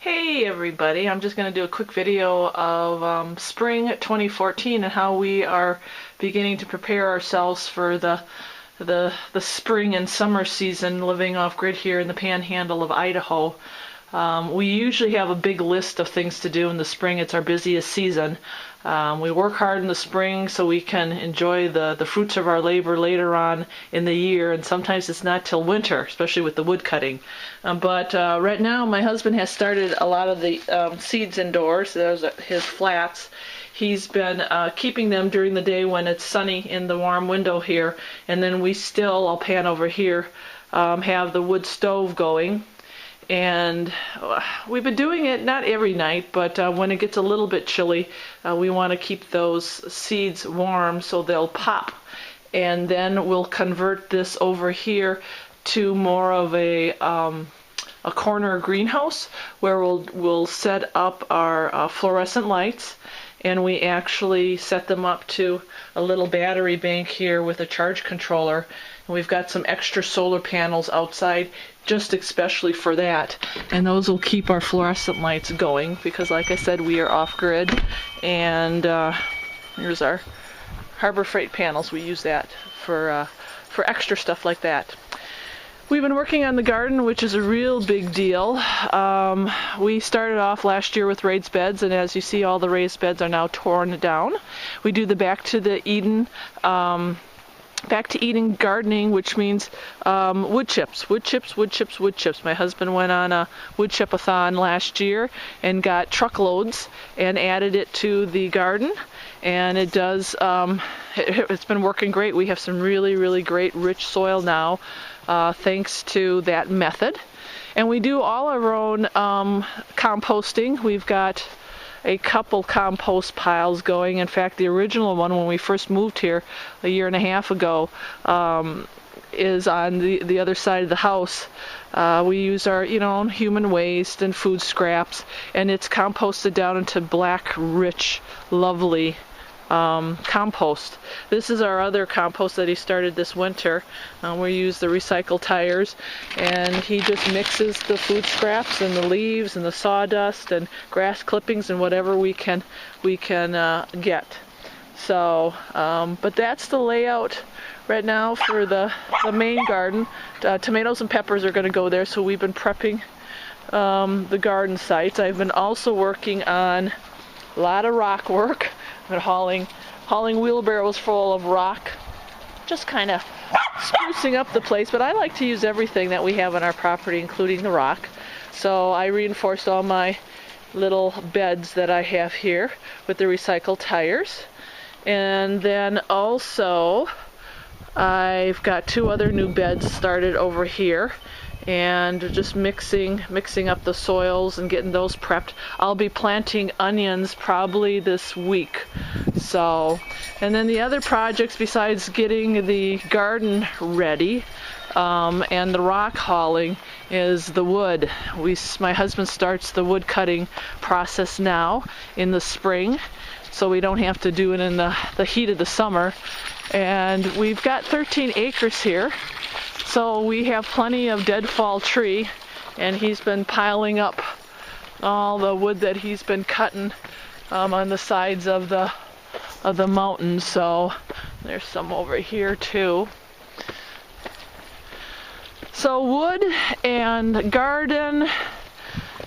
Hey everybody, I'm just going to do a quick video of spring 2014 and how we are beginning to prepare ourselves for the spring and summer season living off grid here in the panhandle of Idaho. We usually have a big list of things to do in the spring. It's our busiest season. We work hard in the spring so we can enjoy the fruits of our labor later on in the year, and sometimes it's not till winter, especially with the wood cutting. But right now my husband has started a lot of the seeds indoors. Those are his flats. He's been keeping them during the day when it's sunny in the warm window here, and then we still, I'll pan over here, have the wood stove going. And we've been doing it not every night, but when it gets a little bit chilly, we want to keep those seeds warm so they'll pop. And then we'll convert this over here to more of a corner greenhouse where we'll set up our fluorescent lights, and we actually set them up to a little battery bank here with a charge controller. And we've got some extra solar panels outside just especially for that, and those will keep our fluorescent lights going because, like I said, we are off grid. And here's our Harbor Freight panels. We use that for extra stuff like that. We've been working on the garden, which is a real big deal. We started off last year with raised beds, and as you see, all the raised beds are now torn down. We do the Back to Eden gardening, which means wood chips. My husband went on a wood chip-a-thon last year and got truckloads and added it to the garden, and it does. It's been working great. We have some really great rich soil now, thanks to that method. And we do all our own composting. We've got a couple compost piles going. In fact, the original one when we first moved here a year and a half ago is on the other side of the house. We use our own human waste and food scraps, and it's composted down into black, rich, lovely compost. This is our other compost that he started this winter. We use the recycled tires, and he just mixes the food scraps and the leaves and the sawdust and grass clippings and whatever we can get. So, but that's the layout right now for the main garden. Tomatoes and peppers are going to go there, so we've been prepping the garden sites. I've been also working on a lot of rock work. I've been hauling wheelbarrows full of rock, just kind of sprucing up the place. But I like to use everything that we have on our property, including the rock. So I reinforced all my little beds that I have here with the recycled tires. And then also I've got two other new beds started over here, and just mixing up the soils and getting those prepped. I'll be planting onions probably this week. So, and then the other projects besides getting the garden ready and the rock hauling is the wood. My husband starts the wood cutting process now in the spring, so we don't have to do it in the heat of the summer. And we've got 13 acres here, so we have plenty of deadfall tree, and he's been piling up all the wood that he's been cutting on the sides of the mountain. So there's some over here too. So wood and garden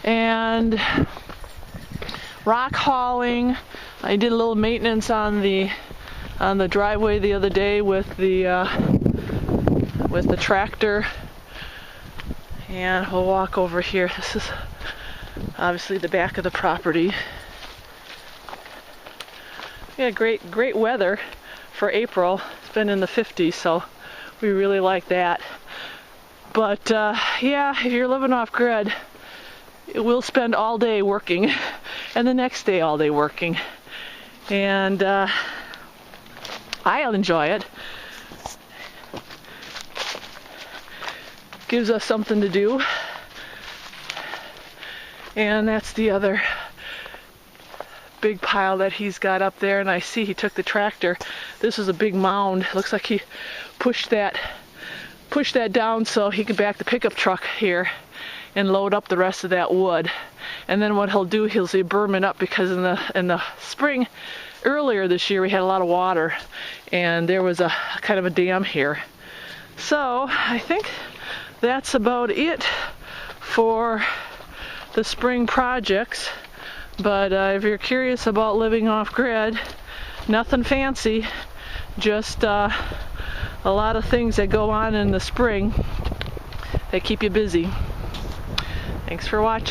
and rock hauling. I did a little maintenance on the driveway the other day with the tractor, and we'll walk over here. This is obviously the back of the property. Yeah, great weather for April. It's been in the 50s, so we really like that. But yeah, if you're living off grid, we'll spend all day working and the next day all day working, and I'll enjoy it. Gives us something to do. And that's the other big pile that he's got up there, and I see he took the tractor. This is a big mound. Looks like he pushed that down so he could back the pickup truck here. and load up the rest of that wood. And then what he'll do, he'll berm it up, because in the spring earlier this year we had a lot of water and there was a kind of a dam here. So I think that's about it for the spring projects. But if you're curious about living off grid, nothing fancy, just a lot of things that go on in the spring that keep you busy. Thanks for watching.